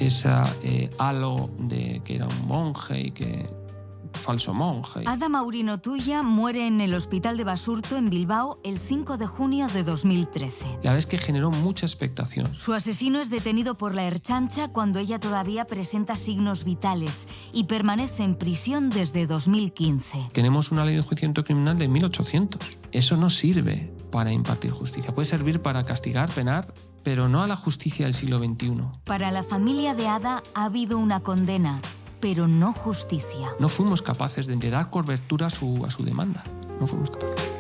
esa halo de que era un monje y que... falso monje. Ada Maurino Tuya muere en el hospital de Basurto, en Bilbao, el 5 de junio de 2013. La verdad es que generó mucha expectación. Su asesino es detenido por la Ertzaintza cuando ella todavía presenta signos vitales y permanece en prisión desde 2015. Tenemos una ley de enjuiciamiento criminal de 1800. Eso no sirve para impartir justicia. Puede servir para castigar, penar, pero no a la justicia del siglo XXI. Para la familia de Ada ha habido una condena, pero no justicia. No fuimos capaces de dar cobertura a su demanda. No fuimos capaces.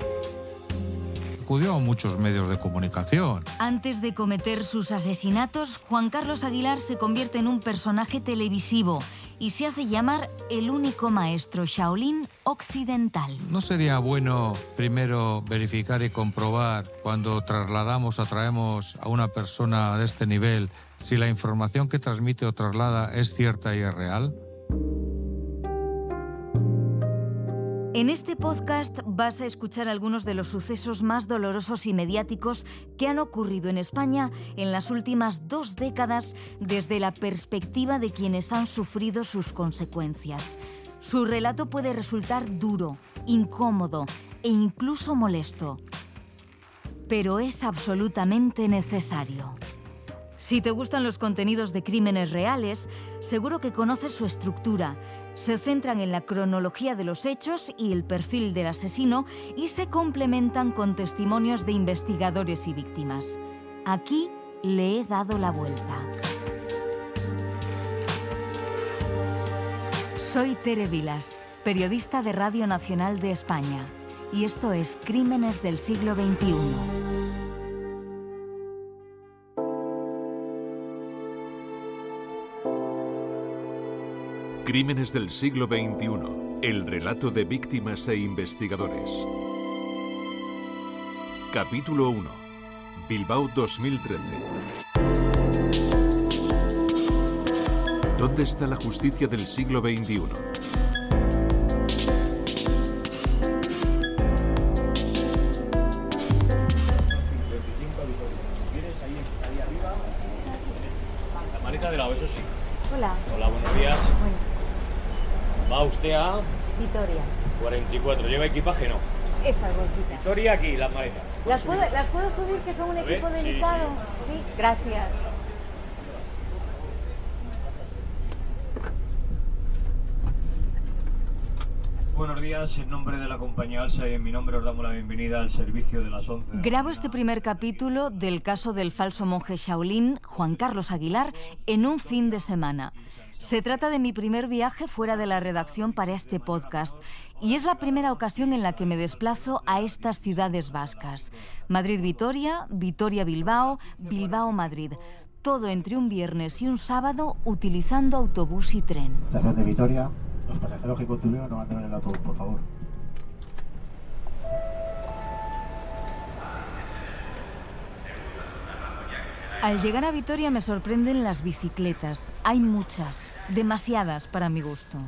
Acudió a muchos medios de comunicación. Antes de cometer sus asesinatos, Juan Carlos Aguilar se convierte en un personaje televisivo y se hace llamar el único maestro Shaolin occidental. ¿No sería bueno primero verificar y comprobar cuando atraemos a una persona de este nivel si la información que transmite o traslada es cierta y es real? En este podcast vas a escuchar algunos de los sucesos más dolorosos y mediáticos que han ocurrido en España en las últimas 2 décadas desde la perspectiva de quienes han sufrido sus consecuencias. Su relato puede resultar duro, incómodo e incluso molesto, pero es absolutamente necesario. Si te gustan los contenidos de crímenes reales, seguro que conoces su estructura. Se centran en la cronología de los hechos y el perfil del asesino y se complementan con testimonios de investigadores y víctimas. Aquí le he dado la vuelta. Soy Tere Vilas, periodista de Radio Nacional de España, y esto es Crímenes del siglo XXI. Crímenes del siglo XXI. El relato de víctimas e investigadores. Capítulo 1. Bilbao 2013. ¿Dónde está la justicia del siglo XXI? La maleta de lado, eso sí. Hola. Hola, buenos días. Buenas. Va usted a Vitoria. 44. ¿Lleva equipaje? No. Estas bolsitas. Victoria, aquí, las maletas. ¿Las puedo subir, que son un A ver, equipo sí, delicado? Sí, gracias. Buenos días, en nombre de la compañía Alsa y en mi nombre os damos la bienvenida al servicio de las 11. Grabo este primer capítulo del caso del falso monje Shaolin, Juan Carlos Aguilar, en un fin de semana. Se trata de mi primer viaje fuera de la redacción para este podcast y es la primera ocasión en la que me desplazo a estas ciudades vascas. Madrid-Vitoria, Vitoria-Bilbao, Bilbao-Madrid. Todo entre un viernes y un sábado utilizando autobús y tren. Estación de Vitoria, los pasajeros que continúen no abandonen el autobús, por favor. Al llegar a Vitoria me sorprenden las bicicletas. Hay muchas, demasiadas para mi gusto.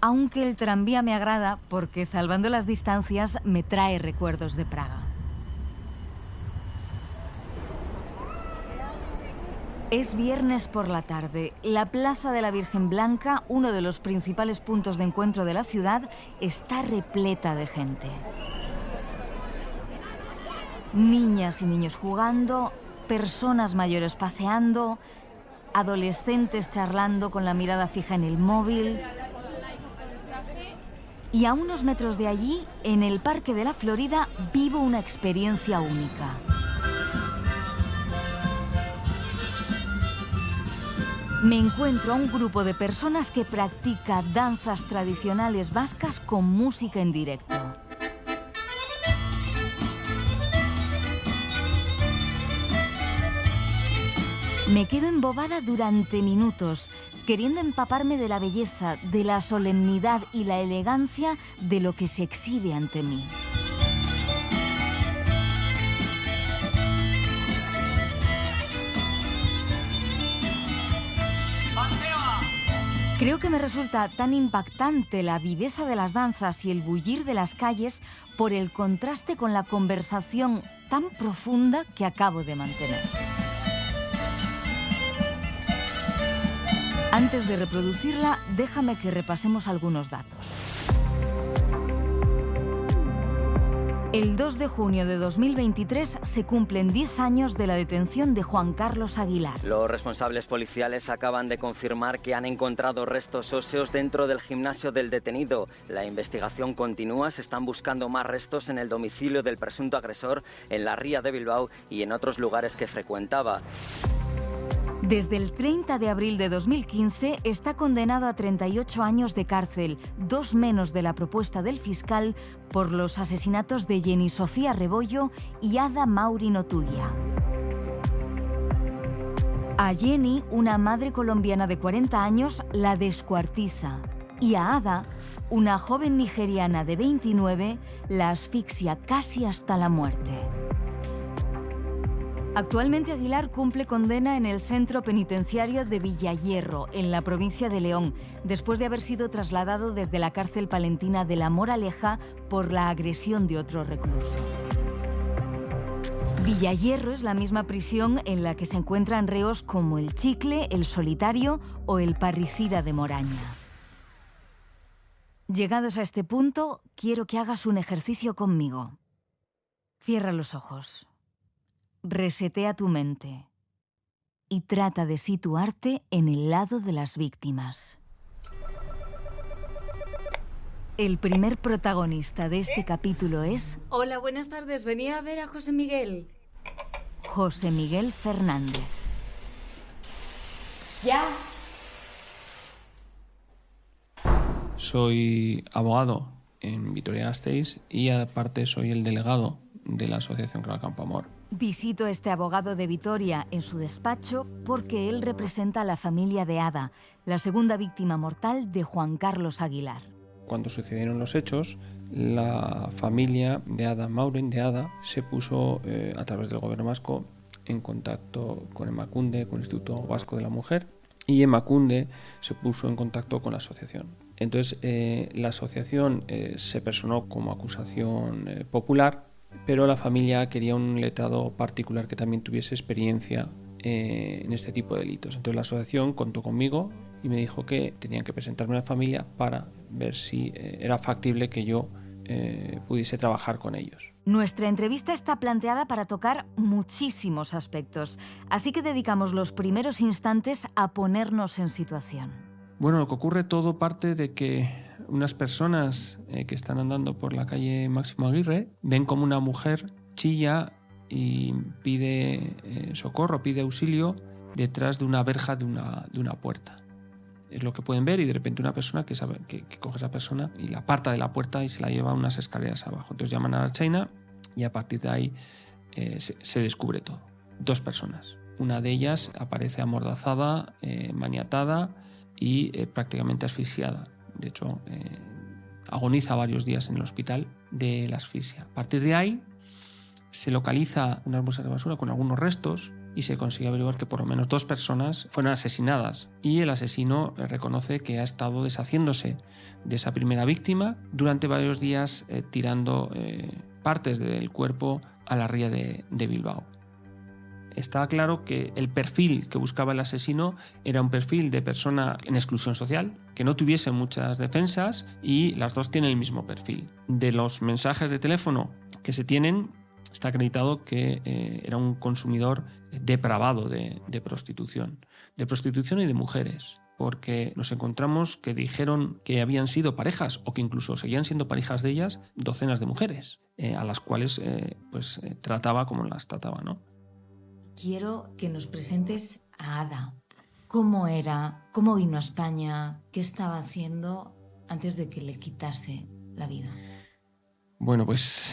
Aunque el tranvía me agrada porque, salvando las distancias, me trae recuerdos de Praga. Es viernes por la tarde. La Plaza de la Virgen Blanca, uno de los principales puntos de encuentro de la ciudad, está repleta de gente. Niñas y niños jugando, personas mayores paseando, adolescentes charlando con la mirada fija en el móvil. Y a unos metros de allí, en el Parque de la Florida, vivo una experiencia única. Me encuentro a un grupo de personas que practica danzas tradicionales vascas con música en directo. Me quedo embobada durante minutos, queriendo empaparme de la belleza, de la solemnidad y la elegancia de lo que se exhibe ante mí. Creo que me resulta tan impactante la viveza de las danzas y el bullir de las calles por el contraste con la conversación tan profunda que acabo de mantener. Antes de reproducirla, déjame que repasemos algunos datos. El 2 de junio de 2023 se cumplen 10 años de la detención de Juan Carlos Aguilar. Los responsables policiales acaban de confirmar que han encontrado restos óseos dentro del gimnasio del detenido. La investigación continúa, se están buscando más restos en el domicilio del presunto agresor, en la ría de Bilbao y en otros lugares que frecuentaba. Desde el 30 de abril de 2015 está condenado a 38 años de cárcel, 2 menos de la propuesta del fiscal, por los asesinatos de Jenny Sofía Rebollo y Ada Maureen Otudia. A Jenny, una madre colombiana de 40 años, la descuartiza. Y a Ada, una joven nigeriana de 29, la asfixia casi hasta la muerte. Actualmente Aguilar cumple condena en el centro penitenciario de Villayerro, en la provincia de León, después de haber sido trasladado desde la cárcel palentina de La Moraleja por la agresión de otro recluso. Villayerro es la misma prisión en la que se encuentran reos como el Chicle, el Solitario o el parricida de Moraña. Llegados a este punto, quiero que hagas un ejercicio conmigo. Cierra los ojos. Resetea tu mente y trata de situarte en el lado de las víctimas. El primer protagonista de este capítulo es... Hola, buenas tardes. Venía a ver a José Miguel. José Miguel Fernández. Ya. Soy abogado en Vitoria-Gasteiz y aparte soy el delegado de la Asociación Canal Campo Amor. Visito a este abogado de Vitoria en su despacho porque él representa a la familia de Ada, la segunda víctima mortal de Juan Carlos Aguilar. Cuando sucedieron los hechos, la familia de Ada Maureen, de Ada, se puso a través del gobierno vasco en contacto con Emakunde, con el Instituto Vasco de la Mujer, y Emakunde se puso en contacto con la asociación. Entonces, la asociación se personó como acusación popular, pero la familia quería un letrado particular que también tuviese experiencia en este tipo de delitos. Entonces la asociación contó conmigo y me dijo que tenían que presentarme a la familia para ver si era factible que yo pudiese trabajar con ellos. Nuestra entrevista está planteada para tocar muchísimos aspectos, así que dedicamos los primeros instantes a ponernos en situación. Bueno, lo que ocurre todo parte de que unas personas que están andando por la calle Máximo Aguirre ven como una mujer chilla y pide socorro, pide auxilio detrás de una verja de una puerta. Es lo que pueden ver y de repente una persona que coge a esa persona y la aparta de la puerta y se la lleva a unas escaleras abajo. Entonces llaman a la Ertzaintza y a partir de ahí se descubre todo. 2 personas. Una de ellas aparece amordazada, maniatada y prácticamente asfixiada. De hecho, agoniza varios días en el hospital de la asfixia. A partir de ahí se localiza unas bolsas de basura con algunos restos y se consigue averiguar que por lo menos 2 personas fueron asesinadas. Y el asesino reconoce que ha estado deshaciéndose de esa primera víctima durante varios días, tirando partes del cuerpo a la ría de Bilbao. Está claro que el perfil que buscaba el asesino era un perfil de persona en exclusión social, que no tuviese muchas defensas, y las 2 tienen el mismo perfil. De los mensajes de teléfono que se tienen, está acreditado que era un consumidor depravado de prostitución y de mujeres, porque nos encontramos que dijeron que habían sido parejas o que incluso seguían siendo parejas de ellas docenas de mujeres, a las cuales trataba como las trataba, ¿no? Quiero que nos presentes a Ada. ¿Cómo era? ¿Cómo vino a España? ¿Qué estaba haciendo antes de que le quitase la vida? Bueno, pues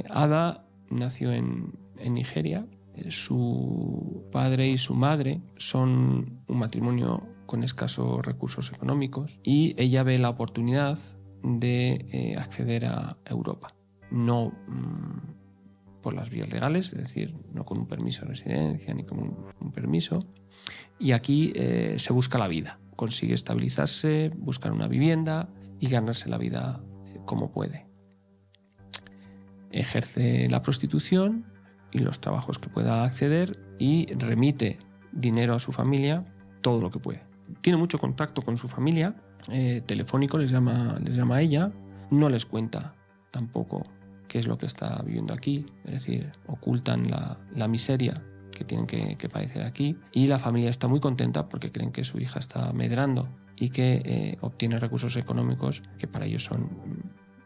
Ada nació en Nigeria. Su padre y su madre son un matrimonio con escasos recursos económicos y ella ve la oportunidad de acceder a Europa. No por las vías legales, es decir, no con un permiso de residencia ni con un permiso. Y aquí se busca la vida, consigue estabilizarse, buscar una vivienda y ganarse la vida como puede. Ejerce la prostitución y los trabajos que pueda acceder y remite dinero a su familia, todo lo que puede. tiene mucho contacto con su familia, telefónico les llama a ella, no les cuenta tampoco qué es lo que está viviendo aquí, es decir, ocultan la miseria que tienen que padecer aquí, y la familia está muy contenta porque creen que su hija está medrando y que obtiene recursos económicos que para ellos son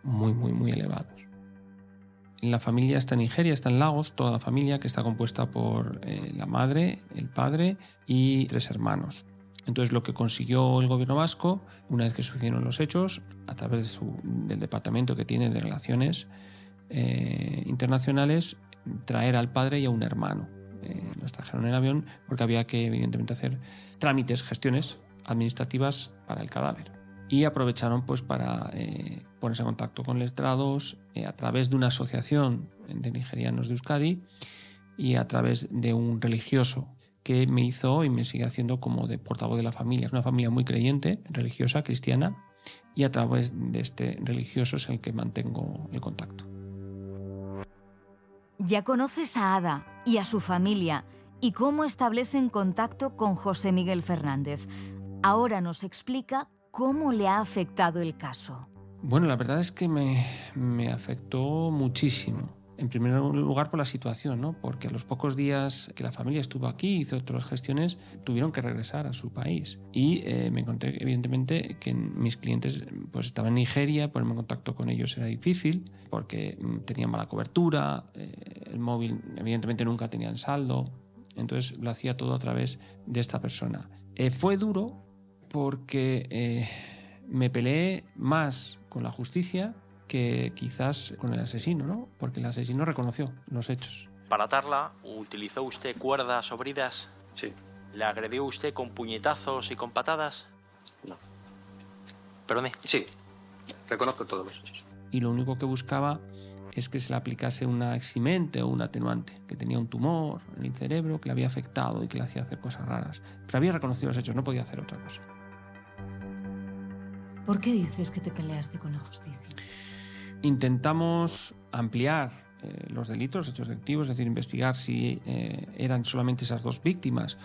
muy, muy, muy elevados. La familia está en Nigeria, está en Lagos, toda la familia, que está compuesta por la madre, el padre y 3 hermanos. Entonces, lo que consiguió el gobierno vasco, una vez que sucedieron los hechos, a través del departamento que tiene de Relaciones Internacionales, traer al padre y a un hermano. Los trajeron en avión porque había que, evidentemente, hacer trámites, gestiones administrativas para el cadáver. Y aprovecharon pues para ponerse en contacto con letrados a través de una asociación de nigerianos de Euskadi y a través de un religioso que me hizo y me sigue haciendo como de portavoz de la familia. Es una familia muy creyente, religiosa, cristiana, y a través de este religioso es el que mantengo el contacto. Ya conoces a Ada y a su familia y cómo establecen contacto con José Miguel Fernández. Ahora nos explica cómo le ha afectado el caso. Bueno, la verdad es que me afectó muchísimo. En primer lugar por la situación, ¿no? Porque a los pocos días que la familia estuvo aquí, hizo otras gestiones, tuvieron que regresar a su país. Y me encontré, evidentemente, que mis clientes pues, estaban en Nigeria, ponerme en contacto con ellos era difícil, porque tenían mala cobertura, el móvil evidentemente nunca tenían saldo, entonces lo hacía todo a través de esta persona. Fue duro porque me peleé más con la justicia que quizás con el asesino, ¿no? Porque el asesino reconoció los hechos. Para atarla, ¿utilizó usted cuerdas o bridas? Sí. ¿Le agredió usted con puñetazos y con patadas? No. ¿Perdone? Sí, reconozco todos los hechos. Y lo único que buscaba es que se le aplicase una eximente o un atenuante, que tenía un tumor en el cerebro que le había afectado y que le hacía hacer cosas raras. Pero había reconocido los hechos, no podía hacer otra cosa. ¿Por qué dices que te peleaste con la justicia? Intentamos ampliar los delitos, los hechos delictivos, es decir, investigar si eran solamente esas 2 víctimas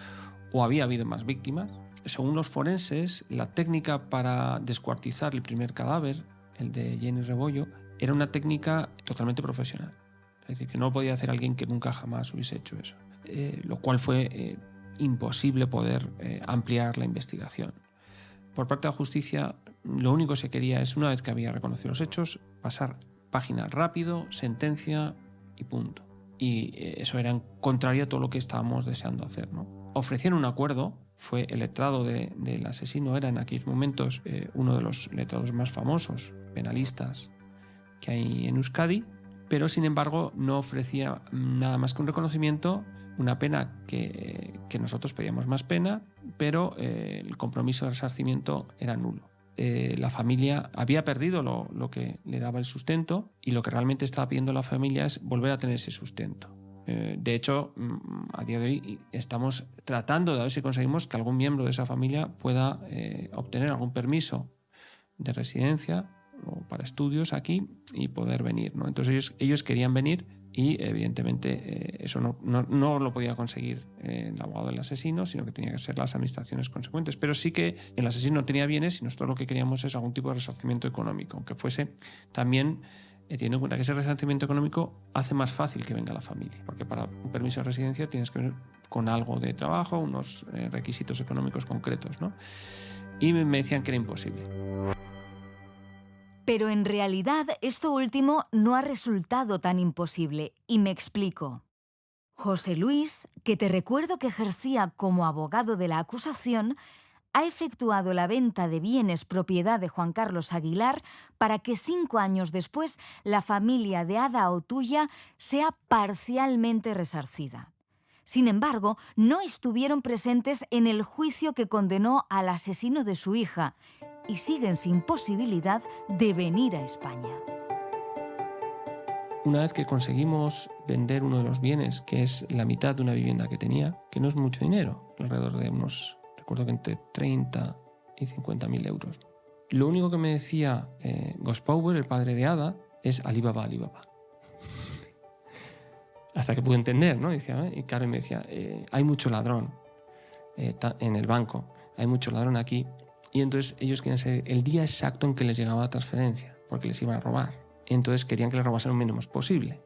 o había habido más víctimas. Según los forenses, la técnica para descuartizar el primer cadáver, el de Jenny Rebollo, era una técnica totalmente profesional. Es decir, que no podía hacer alguien que nunca jamás hubiese hecho eso. Lo cual fue imposible poder ampliar la investigación. Por parte de la justicia, lo único que se quería es, una vez que había reconocido los hechos, pasar página rápido, sentencia y punto. Y eso era en contrario a todo lo que estábamos deseando hacer, ¿no? Ofrecieron un acuerdo, fue el letrado del asesino, era en aquellos momentos uno de los letrados más famosos, penalistas que hay en Euskadi, pero sin embargo no ofrecía nada más que un reconocimiento, una pena que nosotros pedíamos más pena, pero el compromiso de resarcimiento era nulo. La familia había perdido lo que le daba el sustento y lo que realmente estaba pidiendo la familia es volver a tener ese sustento. De hecho, a día de hoy estamos tratando de ver si conseguimos que algún miembro de esa familia pueda obtener algún permiso de residencia o para estudios aquí y poder venir, ¿no? Entonces ellos querían venir y evidentemente eso no lo podía conseguir el abogado del asesino, sino que tenía que ser las administraciones consecuentes. Pero sí que el asesino no tenía bienes y nosotros lo que queríamos es algún tipo de resarcimiento económico, aunque fuese también teniendo en cuenta que ese resarcimiento económico hace más fácil que venga la familia, porque para un permiso de residencia tienes que venir con algo de trabajo, unos requisitos económicos concretos, ¿no? Y me decían que era imposible. Pero en realidad esto último no ha resultado tan imposible, y me explico. José Luis, que te recuerdo que ejercía como abogado de la acusación, ha efectuado la venta de bienes propiedad de Juan Carlos Aguilar para que 5 años después la familia de Ada Otuya sea parcialmente resarcida. Sin embargo, no estuvieron presentes en el juicio que condenó al asesino de su hija y siguen sin posibilidad de venir a España. Una vez que conseguimos vender uno de los bienes, que es la mitad de una vivienda que tenía, que no es mucho dinero, alrededor de unos, recuerdo que entre 30 y 50.000 euros. Lo único que me decía Gospower, el padre de Ada, es Alibaba, Alibaba. Hasta que pude entender, ¿no? Y claro, me decía, hay mucho ladrón en el banco. hay mucho ladrón aquí. Y entonces ellos querían saber el día exacto en que les llegaba la transferencia, porque les iban a robar. Entonces querían que les robasen lo mínimo posible.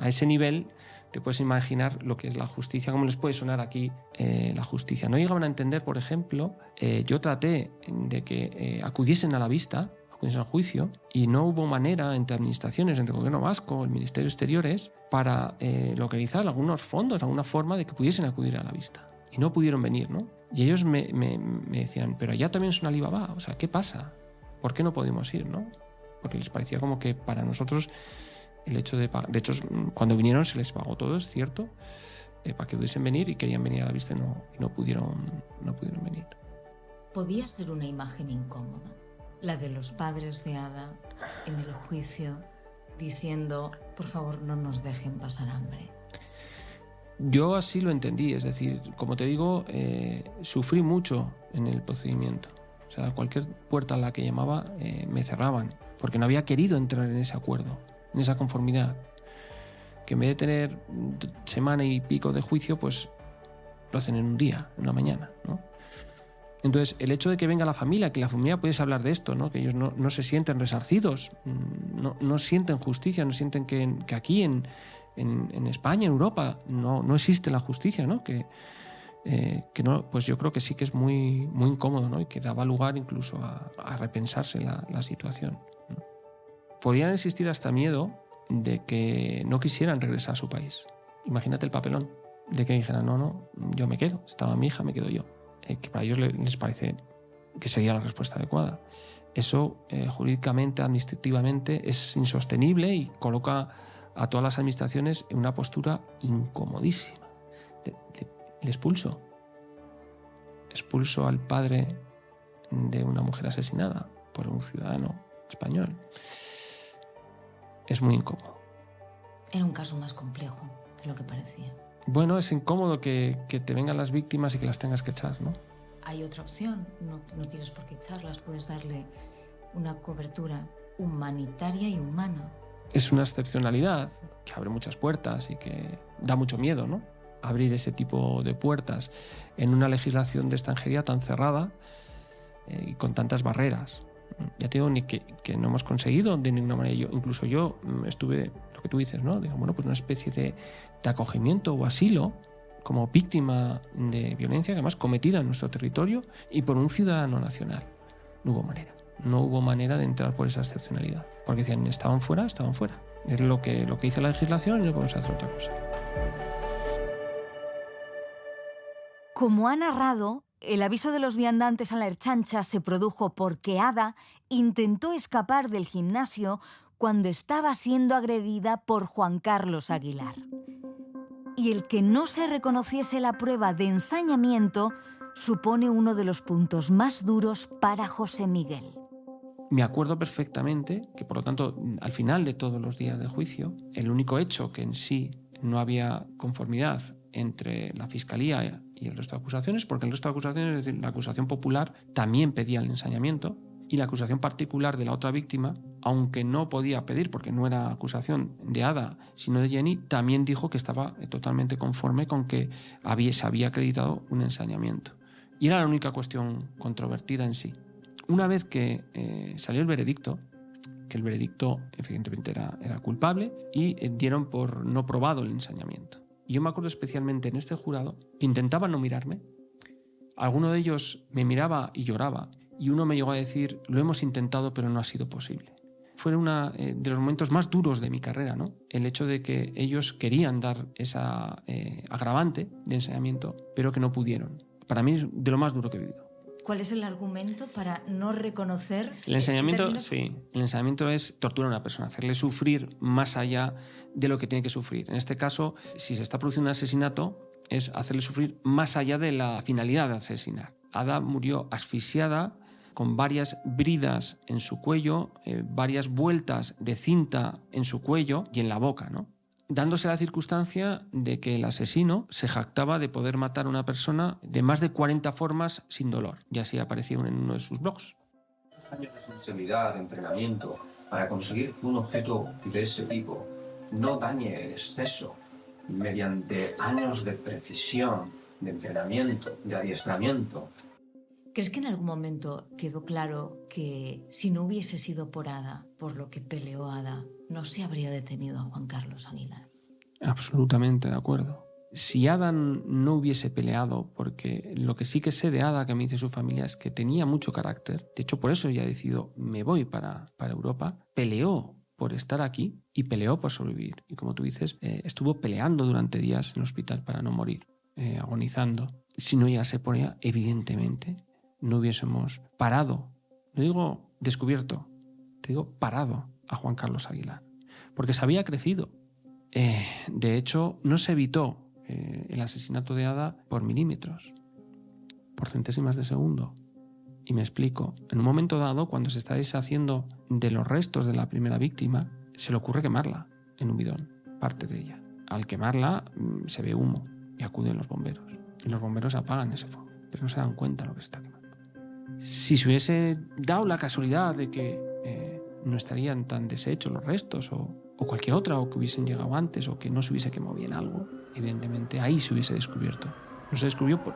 A ese nivel te puedes imaginar lo que es la justicia, cómo les puede sonar aquí la justicia. No llegaban a entender, por ejemplo, yo traté de que acudiesen a la vista, acudiesen al juicio, y no hubo manera entre administraciones, entre el gobierno vasco, el Ministerio de Exteriores, para localizar algunos fondos, alguna forma de que pudiesen acudir a la vista. Y no pudieron venir, ¿no? Y ellos me decían, pero allá también son Alibaba, o sea, ¿qué pasa? ¿Por qué no podemos ir, no? Porque les parecía como que para nosotros el hecho de pagar... De hecho, cuando vinieron se les pagó todo, es cierto, para que pudiesen venir, y querían venir a la vista y no pudieron venir. Podía ser una imagen incómoda, la de los padres de Ada en el juicio diciendo, por favor, no nos dejen pasar hambre. Yo así lo entendí, es decir, como te digo, sufrí mucho en el procedimiento. O sea, cualquier puerta a la que llamaba me cerraban, porque no había querido entrar en ese acuerdo, en esa conformidad. Que en vez de tener semana y pico de juicio, pues lo hacen en un día, en una mañana, ¿no? Entonces, el hecho de que venga la familia, que la familia pudiese hablar de esto, ¿no? Que ellos no se sienten resarcidos, no sienten justicia, no sienten que aquí en España, en Europa, no existe la justicia, ¿no? Que no, pues yo creo que sí que es muy, muy incómodo, ¿no? Y que daba lugar incluso a repensarse la situación, ¿no? Podían existir hasta miedo de que no quisieran regresar a su país. Imagínate el papelón, de que dijeran, no, yo me quedo, estaba mi hija, me quedo yo. Que para ellos les parece que sería la respuesta adecuada. Eso jurídicamente, administrativamente, es insostenible y coloca a todas las administraciones en una postura incomodísima. Le expulso al padre de una mujer asesinada por un ciudadano español. Es muy incómodo. Era un caso más complejo de lo que parecía. Bueno, es incómodo que te vengan las víctimas y que las tengas que echar, ¿no? Hay otra opción, no tienes por qué echarlas, puedes darle una cobertura humanitaria y humana. Es una excepcionalidad que abre muchas puertas y que da mucho miedo, ¿no? Abrir ese tipo de puertas en una legislación de extranjería tan cerrada y con tantas barreras. Ya te digo, ni que no hemos conseguido de ninguna manera. Incluso yo estuve, lo que tú dices, ¿no? Digo, bueno, pues una especie de acogimiento o asilo como víctima de violencia, además cometida en nuestro territorio y por un ciudadano nacional. No hubo manera de entrar por esa excepcionalidad. Porque decían, estaban fuera. Es lo que dice la legislación y no podemos hacer otra cosa. Como ha narrado, el aviso de los viandantes a la Ertzaintza se produjo porque Ada intentó escapar del gimnasio cuando estaba siendo agredida por Juan Carlos Aguilar. Y el que no se reconociese la prueba de ensañamiento supone uno de los puntos más duros para José Miguel. Me acuerdo perfectamente que, por lo tanto, al final de todos los días de juicio, el único hecho que en sí no había conformidad entre la Fiscalía y el resto de acusaciones, porque el resto de acusaciones, es decir, la acusación popular también pedía el ensañamiento y la acusación particular de la otra víctima, aunque no podía pedir porque no era acusación de Ada, sino de Jenny, también dijo que estaba totalmente conforme con que se había acreditado un ensañamiento. Y era la única cuestión controvertida en sí. Una vez que salió el veredicto, que el veredicto evidentemente era culpable, y dieron por no probado el ensañamiento. Y yo me acuerdo especialmente en este jurado que intentaban no mirarme. Alguno de ellos me miraba y lloraba, y uno me llegó a decir, lo hemos intentado pero no ha sido posible. Fue uno de los momentos más duros de mi carrera, ¿no? El hecho de que ellos querían dar esa agravante de ensañamiento, pero que no pudieron. Para mí es de lo más duro que he vivido. ¿Cuál es el argumento para no reconocer? El ensañamiento, sí. El ensañamiento es torturar a una persona, hacerle sufrir más allá de lo que tiene que sufrir. En este caso, si se está produciendo un asesinato, es hacerle sufrir más allá de la finalidad de asesinar. Ada murió asfixiada, con varias bridas en su cuello, varias vueltas de cinta en su cuello y en la boca, ¿no? Dándose la circunstancia de que el asesino se jactaba de poder matar a una persona de más de 40 formas sin dolor. Y así apareció en uno de sus blogs. Años de sensibilidad, de entrenamiento, para conseguir que un objeto de ese tipo no dañe en exceso, mediante años de precisión, de entrenamiento, de adiestramiento. ¿Crees que en algún momento quedó claro que si no hubiese sido por Ada, por lo que peleó Ada, no se habría detenido a Juan Carlos Aguilar? Absolutamente de acuerdo. Si Ada no hubiese peleado, porque lo que sí que sé de Ada, que me dice su familia, es que tenía mucho carácter. De hecho, por eso ella decidió, me voy para Europa. Peleó por estar aquí y peleó por sobrevivir. Y como tú dices, estuvo peleando durante días en el hospital para no morir, agonizando. Si no llegase por ella, evidentemente, no hubiésemos parado. No digo descubierto, te digo parado a Juan Carlos Aguilar. Porque se había crecido. De hecho, no se evitó el asesinato de Ada por milímetros, por centésimas de segundo. Y me explico. En un momento dado, cuando se está deshaciendo de los restos de la primera víctima, se le ocurre quemarla en un bidón, parte de ella. Al quemarla se ve humo y acuden los bomberos. Y los bomberos apagan ese fuego, pero no se dan cuenta de lo que se está quemando. Si se hubiese dado la casualidad de que no estarían tan deshechos los restos o cualquier otra, o que hubiesen llegado antes, o que no se hubiese quemado bien algo, evidentemente ahí se hubiese descubierto. No se descubrió por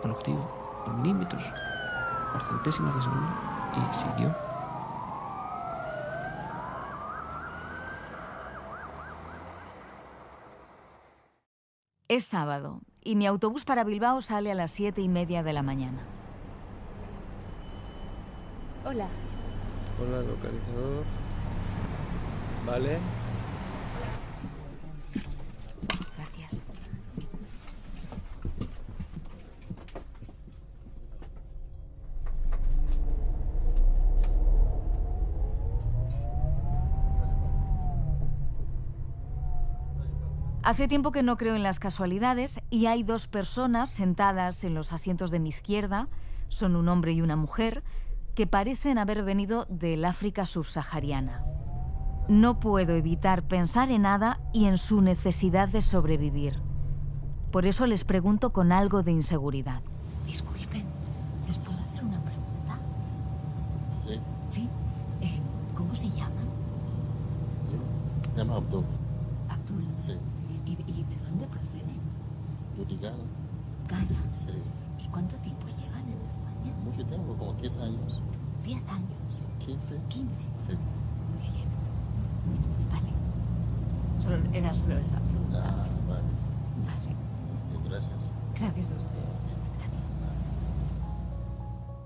lo que digo, por milímetros, por centésimas de segundo, y siguió. Es sábado y mi autobús para Bilbao sale a las 7:30 de la mañana. Hola. Hola, localizador. Vale. Gracias. Hace tiempo que no creo en las casualidades y hay dos personas sentadas en los asientos de mi izquierda, son un hombre y una mujer, que parecen haber venido del África subsahariana. No puedo evitar pensar en Ada y en su necesidad de sobrevivir. Por eso les pregunto con algo de inseguridad. Disculpen, ¿les puedo hacer una pregunta? Sí. ¿Sí? ¿Cómo se llaman? Me llamo Abdul. Abdul. Sí. ¿Y de dónde proceden? Yo de Ghana. Ghana. Sí. ¿Y cuánto tiempo llevan en España? Mucho tiempo, como 15 años. 10 años. 15. 15. Sí. Muy bien. Vale. Era solo esa pregunta. Ah, vale. Vale. Gracias. Gracias a usted.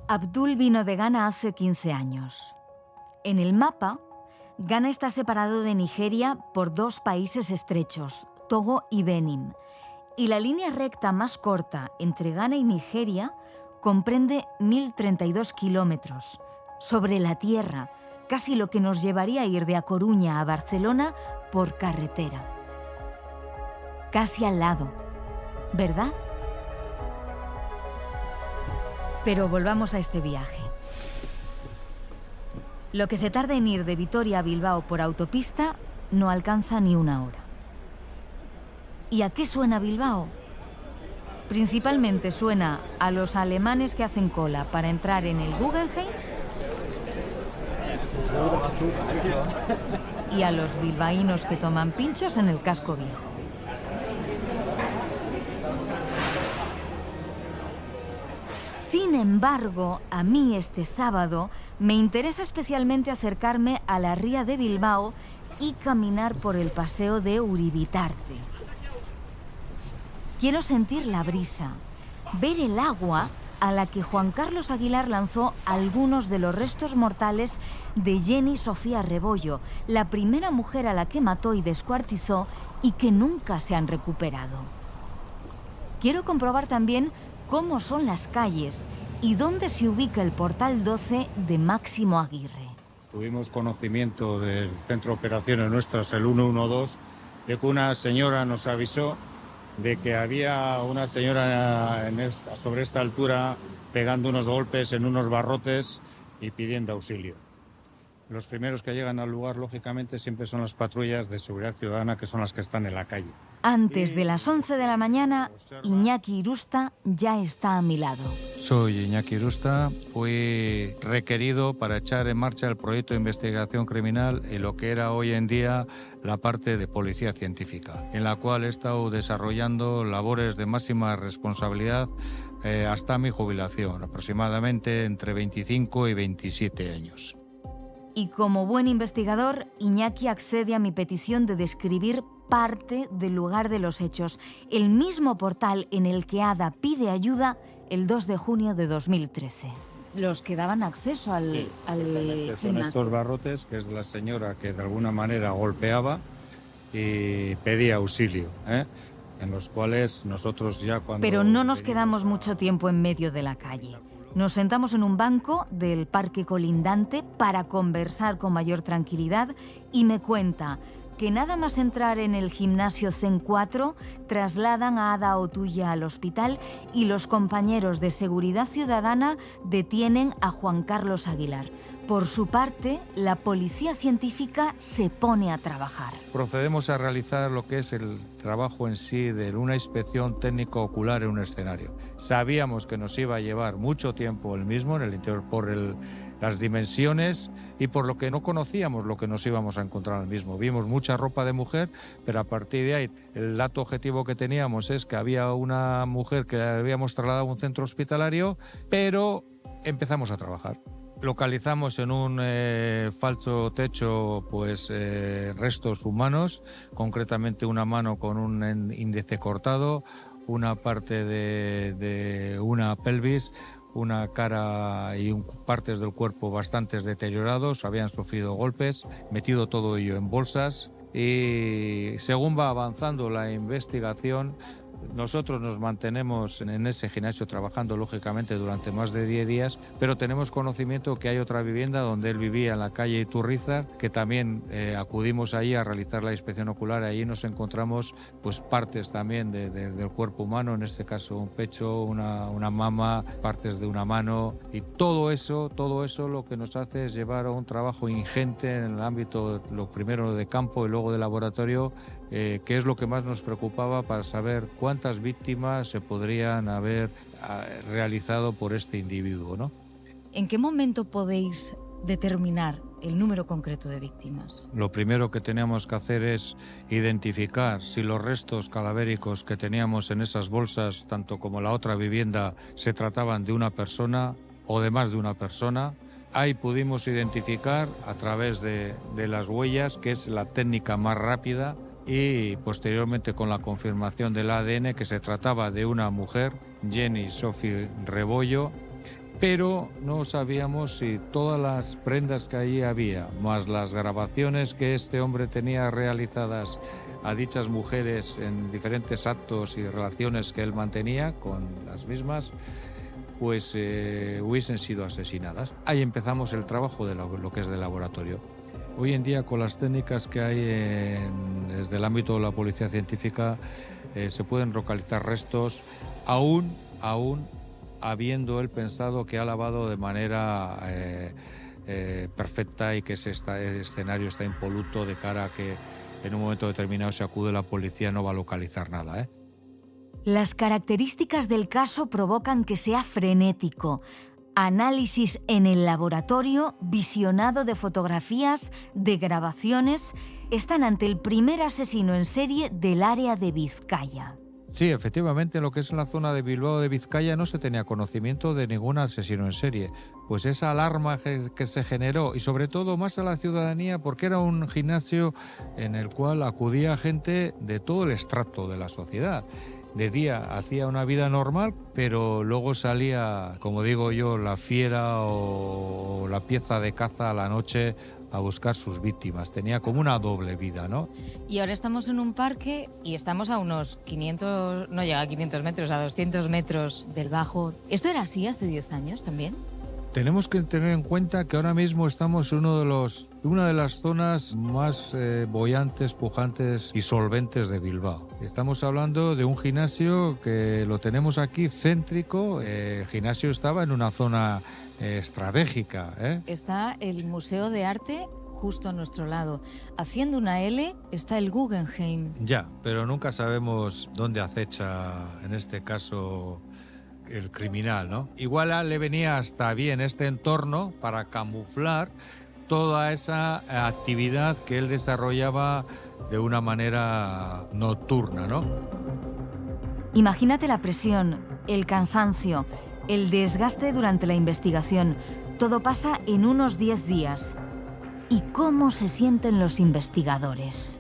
Abdul vino de Ghana hace 15 años. En el mapa, Ghana está separado de Nigeria por dos países estrechos, Togo y Benin. Y la línea recta más corta entre Ghana y Nigeria comprende 1.032 kilómetros. Sobre la tierra, casi lo que nos llevaría a ir de A Coruña a Barcelona por carretera. Casi al lado, ¿verdad? Pero volvamos a este viaje. Lo que se tarda en ir de Vitoria a Bilbao por autopista no alcanza ni una hora. ¿Y a qué suena Bilbao? Principalmente suena a los alemanes que hacen cola para entrar en el Guggenheim y a los bilbaínos que toman pinchos en el casco viejo. Sin embargo, a mí este sábado me interesa especialmente acercarme a la ría de Bilbao y caminar por el paseo de Uribitarte. Quiero sentir la brisa, ver el agua a la que Juan Carlos Aguilar lanzó algunos de los restos mortales de Jenny Sofía Rebollo, la primera mujer a la que mató y descuartizó y que nunca se han recuperado. Quiero comprobar también cómo son las calles y dónde se ubica el portal 12 de Máximo Aguirre. Tuvimos conocimiento del centro de operaciones nuestras, el 112, de que una señora nos avisó de que había una señora sobre esta altura pegando unos golpes en unos barrotes y pidiendo auxilio. Los primeros que llegan al lugar, lógicamente, siempre son las patrullas de seguridad ciudadana, que son las que están en la calle. Antes de las 11 de la mañana, Iñaki Irusta ya está a mi lado. Soy Iñaki Irusta, fui requerido para echar en marcha el proyecto de investigación criminal en lo que era hoy en día la parte de policía científica, en la cual he estado desarrollando labores de máxima responsabilidad hasta mi jubilación, aproximadamente entre 25 y 27 años. Y como buen investigador, Iñaki accede a mi petición de describir parte del lugar de los hechos, el mismo portal en el que Ada pide ayuda el 2 de junio de 2013. Los que daban acceso al Son gimnasio. estos barrotes, que es la señora que de alguna manera golpeaba y pedía auxilio, en los cuales nosotros ya cuando... Pero no nos quedamos mucho tiempo en medio de la calle. Nos sentamos en un banco del parque colindante para conversar con mayor tranquilidad y me cuenta que nada más entrar en el gimnasio Zen 4, trasladan a Ada Otuya al hospital y los compañeros de Seguridad Ciudadana detienen a Juan Carlos Aguilar. Por su parte, la policía científica se pone a trabajar. Procedemos a realizar lo que es el trabajo en sí de una inspección técnico-ocular en un escenario. Sabíamos que nos iba a llevar mucho tiempo el mismo en el interior por las dimensiones y por lo que no conocíamos lo que nos íbamos a encontrar al mismo. Vimos mucha ropa de mujer, pero a partir de ahí el dato objetivo que teníamos es que había una mujer que habíamos trasladado a un centro hospitalario, pero empezamos a trabajar. Localizamos en un falso techo restos humanos, concretamente una mano con un índice cortado, una parte de una pelvis, una cara y partes del cuerpo bastante deteriorados, habían sufrido golpes, metido todo ello en bolsas y según va avanzando la investigación, nosotros nos mantenemos en ese gimnasio trabajando lógicamente durante más de 10 días, pero tenemos conocimiento que hay otra vivienda donde él vivía en la calle Iturrizar, que también acudimos allí a realizar la inspección ocular. Allí nos encontramos partes también del cuerpo humano, en este caso un pecho, una mama, partes de una mano y todo eso lo que nos hace es llevar a un trabajo ingente en el ámbito, lo primero de campo y luego de laboratorio, que es lo que más nos preocupaba para saber cuántas víctimas se podrían haber realizado por este individuo, ¿no? ¿En qué momento podéis determinar el número concreto de víctimas? Lo primero que teníamos que hacer es identificar si los restos cadavéricos que teníamos en esas bolsas, tanto como la otra vivienda, se trataban de una persona o de más de una persona. Ahí pudimos identificar a través de las huellas, que es la técnica más rápida, y posteriormente con la confirmación del ADN que se trataba de una mujer, Jenny Sophie Rebollo, pero no sabíamos si todas las prendas que allí había, más las grabaciones que este hombre tenía realizadas a dichas mujeres en diferentes actos y relaciones que él mantenía con las mismas, hubiesen sido asesinadas. Ahí empezamos el trabajo de lo que es de laboratorio. Hoy en día, con las técnicas que hay desde el ámbito de la policía científica, se pueden localizar restos, aún habiendo él pensado que ha lavado de manera perfecta y que ese escenario está impoluto de cara a que en un momento determinado, si acude la policía, no va a localizar nada. Las características del caso provocan que sea frenético. Análisis en el laboratorio, visionado de fotografías, de grabaciones, están ante el primer asesino en serie del área de Vizcaya. Sí, efectivamente, en lo que es la zona de Bilbao de Vizcaya no se tenía conocimiento de ningún asesino en serie. Pues esa alarma que se generó, y sobre todo más a la ciudadanía, porque era un gimnasio en el cual acudía gente de todo el estrato de la sociedad. De día hacía una vida normal, pero luego salía, como digo yo, la fiera o la pieza de caza a la noche a buscar sus víctimas. Tenía como una doble vida, ¿no? Y ahora estamos en un parque y estamos a unos 500, no llega a 500 metros, a 200 metros del Bajo. ¿Esto era así hace 10 años también? Tenemos que tener en cuenta que ahora mismo estamos en una de las zonas más boyantes, pujantes y solventes de Bilbao. Estamos hablando de un gimnasio que lo tenemos aquí céntrico. El gimnasio estaba en una zona estratégica. Está el Museo de Arte justo a nuestro lado. Haciendo una L está el Guggenheim. Ya, pero nunca sabemos dónde acecha, en este caso, el criminal, ¿no? Igual le venía hasta bien este entorno para camuflar toda esa actividad que él desarrollaba de una manera nocturna, ¿no? Imagínate la presión, el cansancio, el desgaste durante la investigación. Todo pasa en unos 10 días. ¿Y cómo se sienten los investigadores?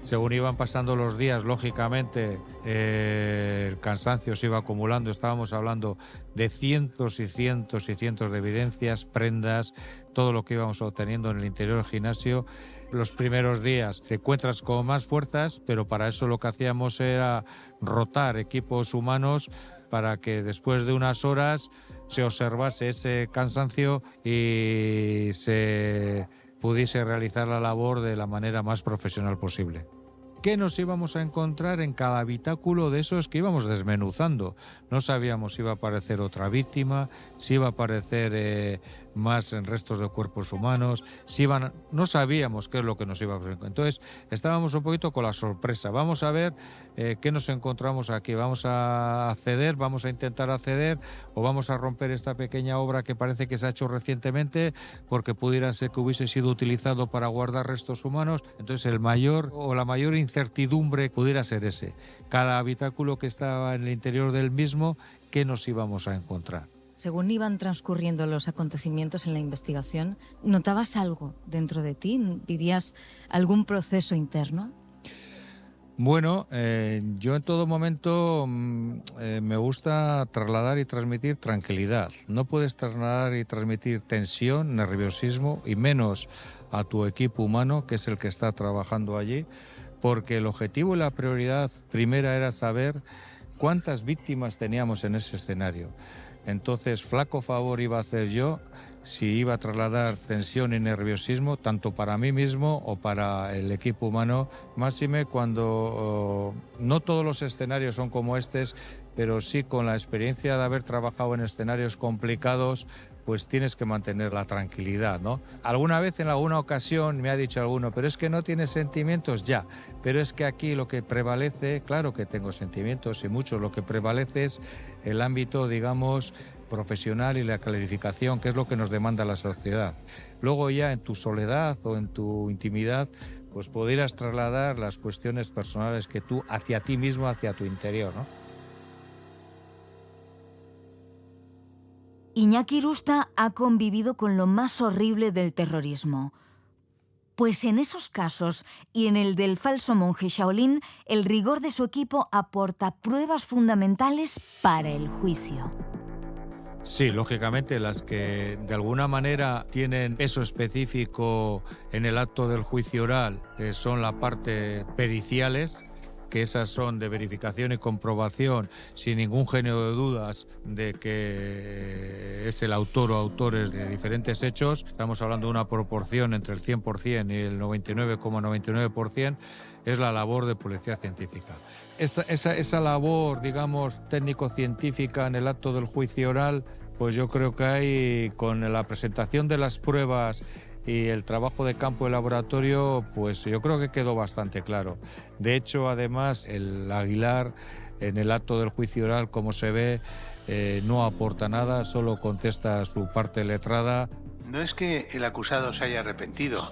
Según iban pasando los días, lógicamente, el cansancio se iba acumulando. Estábamos hablando de cientos y cientos y cientos de evidencias, prendas, todo lo que íbamos obteniendo en el interior del gimnasio. Los primeros días te encuentras con más fuerzas, pero para eso lo que hacíamos era rotar equipos humanos para que después de unas horas se observase ese cansancio y se pudiese realizar la labor de la manera más profesional posible. ¿Qué nos íbamos a encontrar en cada habitáculo de esos que íbamos desmenuzando? No sabíamos si iba a aparecer otra víctima, si iba a aparecer más en restos de cuerpos humanos, no sabíamos qué es lo que nos iba a pasar. Entonces estábamos un poquito con la sorpresa. Vamos a ver qué nos encontramos aquí. Vamos a acceder, vamos a intentar acceder o vamos a romper esta pequeña obra que parece que se ha hecho recientemente porque pudiera ser que hubiese sido utilizado para guardar restos humanos. Entonces la mayor incertidumbre pudiera ser ese. Cada habitáculo que estaba en el interior del mismo, ¿qué nos íbamos a encontrar? Según iban transcurriendo los acontecimientos en la investigación, ¿notabas algo dentro de ti? ¿Vivías algún proceso interno? Bueno, yo en todo momento me gusta trasladar y transmitir tranquilidad. No puedes trasladar y transmitir tensión, nerviosismo y menos a tu equipo humano, que es el que está trabajando allí, porque el objetivo y la prioridad primera era saber cuántas víctimas teníamos en ese escenario. Entonces, flaco favor iba a hacer yo si iba a trasladar tensión y nerviosismo, tanto para mí mismo o para el equipo humano, máxime cuando no todos los escenarios son como estos, pero sí con la experiencia de haber trabajado en escenarios complicados, pues tienes que mantener la tranquilidad, ¿no? Alguna vez, en alguna ocasión, me ha dicho alguno, pero es que no tienes sentimientos, ya. Pero es que aquí lo que prevalece, claro que tengo sentimientos y muchos, lo que prevalece es el ámbito, digamos, profesional y la calificación, que es lo que nos demanda la sociedad. Luego ya en tu soledad o en tu intimidad, pues pudieras trasladar las cuestiones personales que tú, hacia ti mismo, hacia tu interior, ¿no? Iñaki Irusta ha convivido con lo más horrible del terrorismo. Pues en esos casos y en el del falso monje Shaolin, el rigor de su equipo aporta pruebas fundamentales para el juicio. Sí, lógicamente las que de alguna manera tienen peso específico en el acto del juicio oral son la parte periciales, que esas son de verificación y comprobación sin ningún género de dudas de que es el autor o autores de diferentes hechos. Estamos hablando de una proporción entre el 100% y el 99,99%, es la labor de policía científica. Esa labor, digamos, técnico-científica en el acto del juicio oral, pues yo creo que hay, con la presentación de las pruebas y el trabajo de campo de laboratorio, pues yo creo que quedó bastante claro. De hecho, además, el Aguilar, en el acto del juicio oral, como se ve, no aporta nada, solo contesta su parte letrada. No es que el acusado se haya arrepentido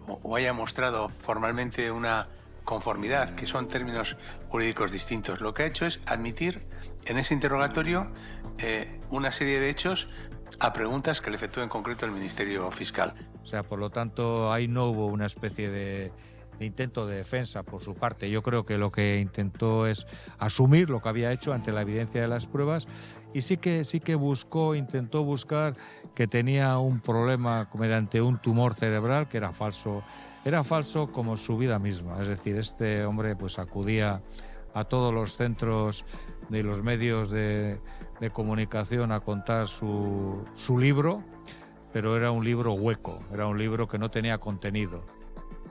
o haya mostrado formalmente una conformidad, que son términos jurídicos distintos. Lo que ha hecho es admitir en ese interrogatorio una serie de hechos a preguntas que le efectúa en concreto el Ministerio Fiscal. O sea, por lo tanto, ahí no hubo una especie de intento de defensa por su parte. Yo creo que lo que intentó es asumir lo que había hecho ante la evidencia de las pruebas y sí que intentó buscar que tenía un problema mediante un tumor cerebral que era falso como su vida misma. Es decir, este hombre pues acudía a todos los centros de los medios de comunicación a contar su libro, pero era un libro hueco, era un libro que no tenía contenido.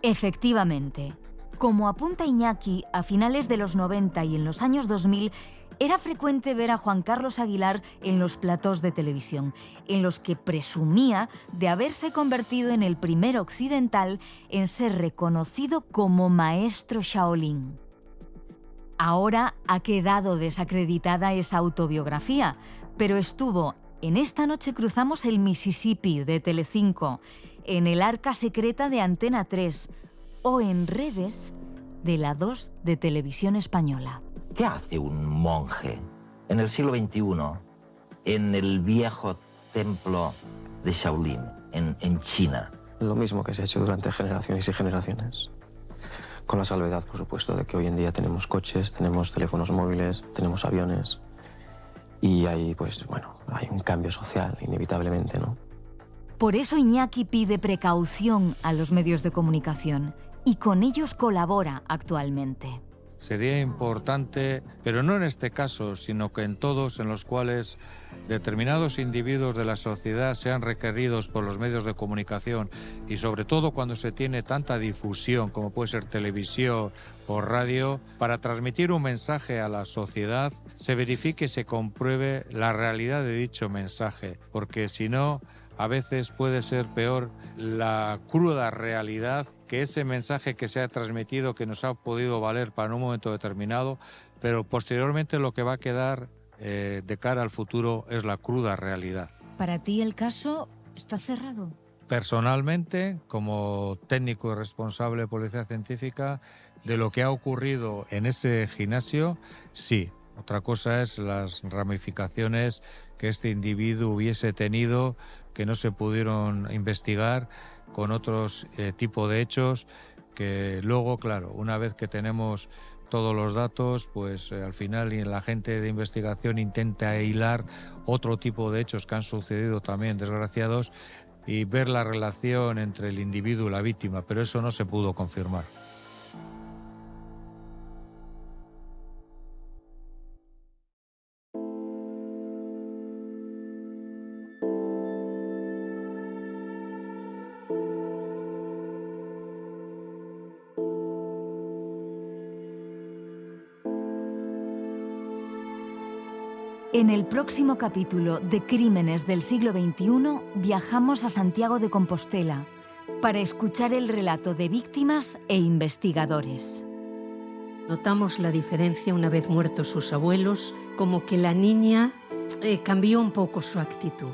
Efectivamente, Como apunta Iñaki, a finales de los 90 y en los años 2000, era frecuente ver a Juan Carlos Aguilar en los platós de televisión, en los que presumía de haberse convertido en el primer occidental en ser reconocido como maestro Shaolin. Ahora ha quedado desacreditada esa autobiografía, pero estuvo en Esta noche cruzamos el Mississippi de Telecinco, en El arca secreta de Antena 3 o en Redes de la 2 de Televisión Española. ¿Qué hace un monje en el siglo XXI en el viejo templo de Shaolin, en China? Lo mismo que se ha hecho durante generaciones y generaciones. Con la salvedad, por supuesto, de que hoy en día tenemos coches, tenemos teléfonos móviles, tenemos aviones y hay, pues, bueno, hay un cambio social, inevitablemente, ¿no? Por eso Iñaki pide precaución a los medios de comunicación y con ellos colabora actualmente. Sería importante, pero no en este caso, sino que en todos en los cuales determinados individuos de la sociedad sean requeridos por los medios de comunicación y sobre todo cuando se tiene tanta difusión como puede ser televisión o radio, para transmitir un mensaje a la sociedad se verifique y se compruebe la realidad de dicho mensaje, porque si no, a veces puede ser peor la cruda realidad que ese mensaje que se ha transmitido, que nos ha podido valer para un momento determinado, pero posteriormente lo que va a quedar de cara al futuro es la cruda realidad. ¿Para ti el caso está cerrado? Personalmente, como técnico y responsable de Policía Científica, de lo que ha ocurrido en ese gimnasio, sí. Otra cosa es las ramificaciones que este individuo hubiese tenido, que no se pudieron investigar con otros tipos de hechos, que luego, claro, una vez que tenemos todos los datos, pues al final la gente de investigación intenta hilar otro tipo de hechos que han sucedido también desgraciados y ver la relación entre el individuo y la víctima, pero eso no se pudo confirmar. En el próximo capítulo de Crímenes del siglo XXI viajamos a Santiago de Compostela para escuchar el relato de víctimas e investigadores. Notamos la diferencia una vez muertos sus abuelos, como que la niña cambió un poco su actitud.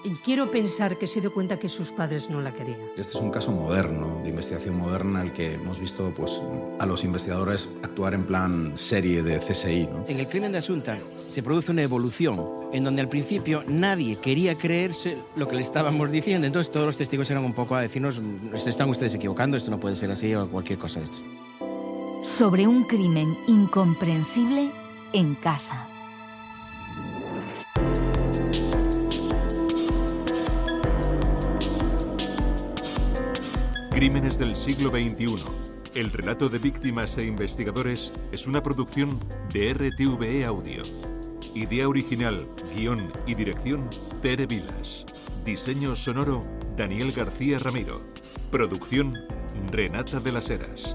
Y quiero pensar que se dio cuenta que sus padres no la querían. Este es un caso moderno, de investigación moderna, en el que hemos visto pues, a los investigadores actuar en plan serie de CSI, ¿no? En el crimen de Asunta se produce una evolución en donde al principio nadie quería creerse lo que le estábamos diciendo. Entonces todos los testigos eran un poco a decirnos, se están ustedes equivocando, esto no puede ser así o cualquier cosa de esto. Sobre un crimen incomprensible en casa. Crímenes del siglo XXI. El relato de víctimas e investigadores es una producción de RTVE Audio. Idea original, guión y dirección, Tere Vilas. Diseño sonoro, Daniel García Ramiro. Producción, Renata de las Heras.